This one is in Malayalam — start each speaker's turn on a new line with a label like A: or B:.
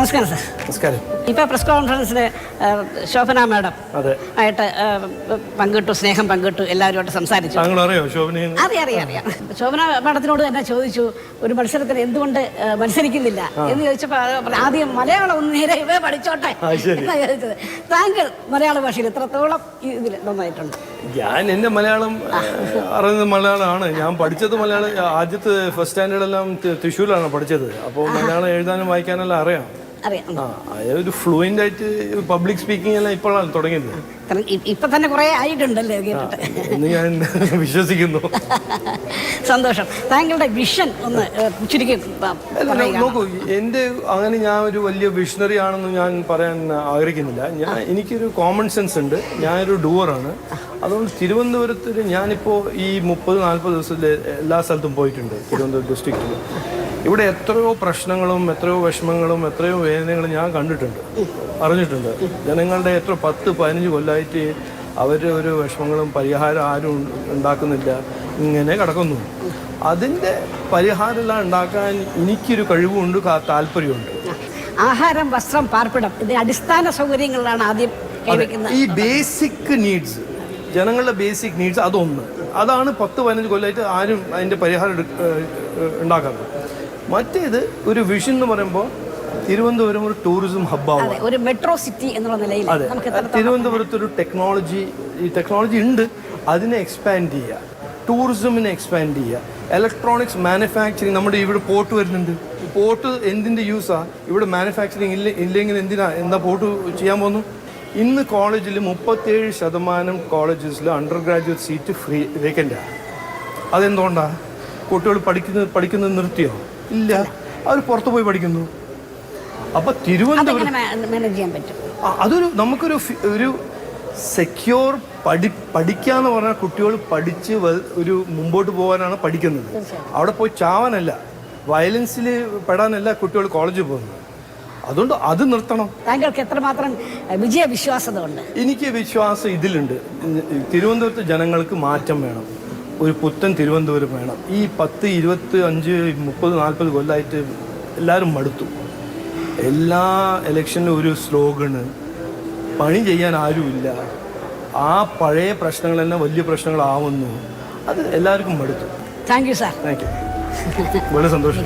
A: നമസ്കാരം സാർ.
B: നമസ്കാരം.
A: ഇപ്പോൾ പ്രസ് കോൺഫറൻസിൽ ശോഭന മാഡം ആയിട്ട് പങ്കിട്ടു, സ്നേഹം പങ്കിട്ടു, എല്ലാവരുമായിട്ട് സംസാരിച്ചു. അറിയാം. ശോഭന മാഡത്തിനോട് തന്നെ ചോദിച്ചു, ഒരു മത്സരത്തിന് എന്തുകൊണ്ട് മത്സരിക്കുന്നില്ല എന്ന് ചോദിച്ചപ്പോൾ ആദ്യം മലയാളം ഒന്ന് നേരെ പഠിച്ചോട്ടെ എന്നാ ചോദിച്ചത്. താങ്കൾ മലയാള ഭാഷയിൽ എത്രത്തോളം ഇതിൽ നന്നായിട്ടുണ്ട്?
B: ഞാൻ എൻ്റെ മലയാളം അറിയുന്നത് മലയാളമാണ്. ഞാൻ പഠിച്ചത് മലയാളം. ആദ്യത്തെ ഫസ്റ്റ് സ്റ്റാൻഡേർഡെല്ലാം തൃശ്ശൂരിലാണ് പഠിച്ചത്. അപ്പോൾ മലയാളം എഴുതാനും വായിക്കാനെല്ലാം അറിയാം. ഒരു ഫ്ലുവൻ്റ് ആയിട്ട് പബ്ലിക് സ്പീക്കിംഗ് എല്ലാം ഇപ്പോഴാണ് തുടങ്ങിയത്.
A: ഇപ്പൊ തന്നെ കുറെ ആയിട്ടുണ്ടല്ലേ കേട്ടിട്ട്
B: എന്ന് ഞാൻ വിശ്വസിക്കുന്നു.
A: സന്തോഷം. താങ്കളുടെ വിഷൻ ഒന്ന് ചുരുക്കി
B: നോക്കൂ. എൻ്റെ അങ്ങനെ ഞാൻ ഒരു വലിയ വിഷണറി ആണെന്ന് ഞാൻ പറയാൻ ആഗ്രഹിക്കുന്നില്ല. എനിക്കൊരു കോമൺ സെൻസ് ഉണ്ട്. ഞാനൊരു ഡൂവറാണ്. അതുകൊണ്ട് തിരുവനന്തപുരത്തിൽ ഞാനിപ്പോൾ ഈ 30-40 ദിവസത്തിൽ എല്ലാ സ്ഥലത്തും പോയിട്ടുണ്ട്. തിരുവനന്തപുരം ഡിസ്ട്രിക്റ്റിൽ ഇവിടെ എത്രയോ പ്രശ്നങ്ങളും എത്രയോ വിഷമങ്ങളും എത്രയോ വേദനകളും ഞാൻ കണ്ടിട്ടുണ്ട്, അറിഞ്ഞിട്ടുണ്ട്. ജനങ്ങളുടെ 10-15 കൊല്ലമായിട്ട് അവർ ഒരു വിഷമങ്ങളും പരിഹാരം ആരും ഉണ്ടാക്കുന്നില്ല, ഇങ്ങനെ കിടക്കുന്നു. അതിൻ്റെ പരിഹാരമെല്ലാം ഉണ്ടാക്കാൻ എനിക്കൊരു കഴിവുണ്ട്, താല്പര്യമുണ്ട്.
A: ആഹാരം, വസ്ത്രം, പാർപ്പിടം, ഇതിന് അടിസ്ഥാന സൗകര്യങ്ങളിലാണ് ആദ്യം കൈവയ്ക്കുന്നത്.
B: ഈ ബേസിക് നീഡ്സ്, ജനങ്ങളുടെ ബേസിക് നീഡ്സ്, അതാണ് 10-15 കൊല്ലമായിട്ട് ആരും അതിൻ്റെ പരിഹാരം ഉണ്ടാക്കാറ്. മറ്റേത് ഒരു വിഷൻ എന്ന് പറയുമ്പോൾ തിരുവനന്തപുരം ഒരു ടൂറിസം ഹബ്ബാണ്,
A: ഒരു മെട്രോ സിറ്റി എന്നുള്ള നിലയിൽ.
B: അതെ, തിരുവനന്തപുരത്ത് ഒരു ടെക്നോളജി ഉണ്ട്. അതിനെ എക്സ്പാൻഡ് ചെയ്യുക, ടൂറിസമിനെ എക്സ്പാൻഡ് ചെയ്യുക, ഇലക്ട്രോണിക്സ് മാനുഫാക്ചറിങ്. നമ്മുടെ ഇവിടെ പോർട്ട് വരുന്നുണ്ട്. പോർട്ട് എന്തിൻ്റെ യൂസാണ്? ഇവിടെ മാനുഫാക്ചറിങ് ഇല്ലെങ്കിൽ എന്താ പോർട്ട് ചെയ്യാൻ പോകുന്നു? ഇന്ന് കോളേജിൽ 37% കോളേജസിൽ അണ്ടർ ഗ്രാജുവേറ്റ് സീറ്റ് വേക്കൻ്റാണ്. അതെന്തുകൊണ്ടാണ്? കുട്ടികൾ പഠിക്കുന്നത് നിർത്തിയോ? ഇല്ല, അവർ പുറത്തു പോയി പഠിക്കുന്നു. അപ്പം തിരുവനന്തപുരം അതൊരു നമുക്കൊരു സെക്യൂർ പഠിക്കാന്ന് പറഞ്ഞാൽ കുട്ടികൾ പഠിച്ച് ഒരു മുമ്പോട്ട് പോകാനാണ് പഠിക്കുന്നത്. അവിടെ പോയി ചാവാനല്ല, വയലൻസിൽ പെടാനല്ല കുട്ടികൾ കോളേജിൽ പോകുന്നത്. അതുകൊണ്ട് അത് നിർത്തണം.
A: താങ്കൾക്ക് എത്രമാത്രം വിജയവിശ്വാസത ഉണ്ട്?
B: എനിക്ക് വിശ്വാസം ഇതിലുണ്ട്. തിരുവനന്തപുരത്ത് ജനങ്ങൾക്ക് മാറ്റം വേണം, ഒരു പുത്തൻ തിരുവനന്തപുരം വേണം. ഈ 10, 25, 30, 40 കൊല്ലമായിട്ട് എല്ലാവരും മടുത്തു. എല്ലാ ഇലക്ഷനിലും ഒരു സ്ലോഗണ്, പണി ചെയ്യാൻ ആരുമില്ല, ആ പഴയ പ്രശ്നങ്ങൾ തന്നെ വലിയ പ്രശ്നങ്ങളാവുന്നു. അത് എല്ലാവർക്കും മടുത്തു.
A: Thank you sir.
B: Thank you. വളരെ സന്തോഷം.